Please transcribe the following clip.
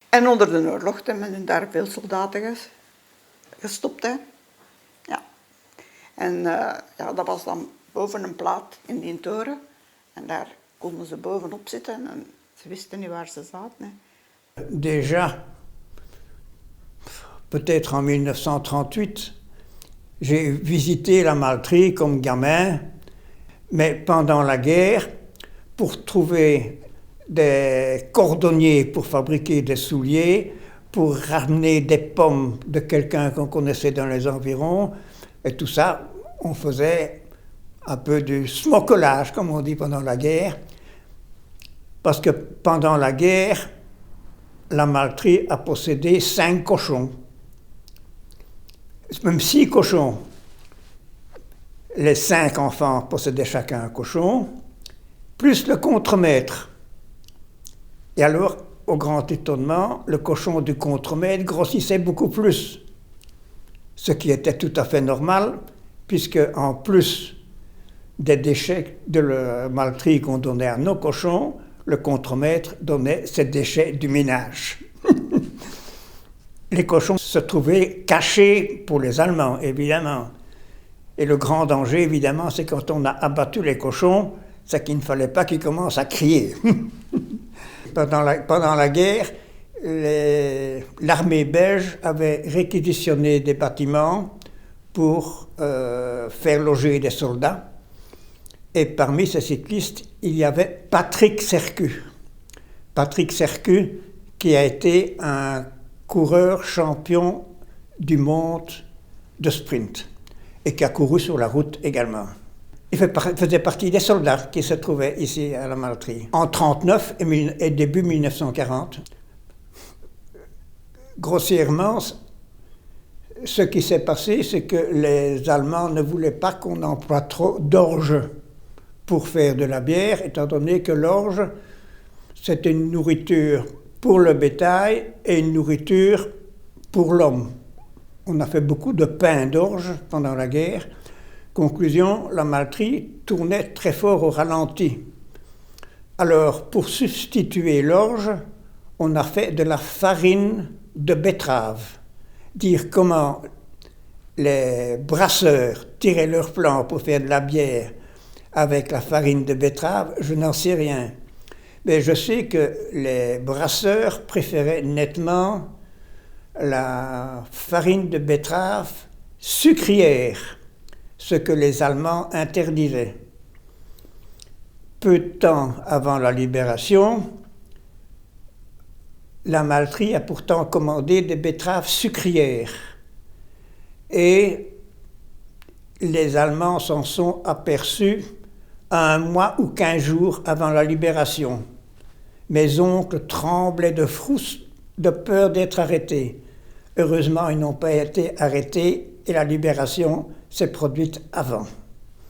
En onder de oorlog hebben men daar veel soldaten gestopt. Hè. Ja. En ja, dat was dan boven een plaat in die toren. En daar konden ze bovenop zitten en ze wisten niet waar ze zaten. Hè. Déjà, peut-être en 1938, j'ai visité la Maltrie comme gamin, mais pendant la guerre, pour trouver des cordonniers pour fabriquer des souliers, pour ramener des pommes de quelqu'un qu'on connaissait dans les environs, et tout ça, on faisait un peu du smokelage, comme on dit pendant la guerre, parce que pendant la guerre, la Maltrie a possédé 5 cochons, même 6 cochons. Les 5 enfants possédaient chacun un cochon, plus le contremaître. Et alors, au grand étonnement, le cochon du contremaître grossissait beaucoup plus, ce qui était tout à fait normal, puisque en plus des déchets de la Maltrie qu'on donnait à nos cochons, le contremaître donnait ses déchets du ménage. Les cochons se trouvaient cachés pour les Allemands, évidemment. Et le grand danger, évidemment, c'est quand on a abattu les cochons, c'est qu'il ne fallait pas qu'ils commencent à crier. Pendant la guerre, l'armée belge avait réquisitionné des bâtiments pour faire loger des soldats. Et parmi ces cyclistes, il y avait Patrick Sercu. Patrick Sercu, qui a été un coureur champion du monde de sprint et qui a couru sur la route également. Il faisait partie des soldats qui se trouvaient ici à la Maltrie. En 1939 et début 1940, grossièrement, ce qui s'est passé, c'est que les Allemands ne voulaient pas qu'on emploie trop d'orge pour faire de la bière, étant donné que l'orge, c'est une nourriture pour le bétail et une nourriture pour l'homme. On a fait beaucoup de pain d'orge pendant la guerre. Conclusion, la Maltrie tournait très fort au ralenti. Alors, pour substituer l'orge, on a fait de la farine de betterave. Dire comment les brasseurs tiraient leur plan pour faire de la bière avec la farine de betterave, je n'en sais rien. Mais je sais que les brasseurs préféraient nettement la farine de betterave sucrière, ce que les Allemands interdisaient. Peu de temps avant la libération, la Maltrie a pourtant commandé des betteraves sucrières. Et les Allemands s'en sont aperçus 1 mois ou 15 jours avant la libération. Mes oncles tremblaient de frousse, de peur d'être arrêtés. Heureusement, ils n'ont pas été arrêtés et la libération s'est produite avant.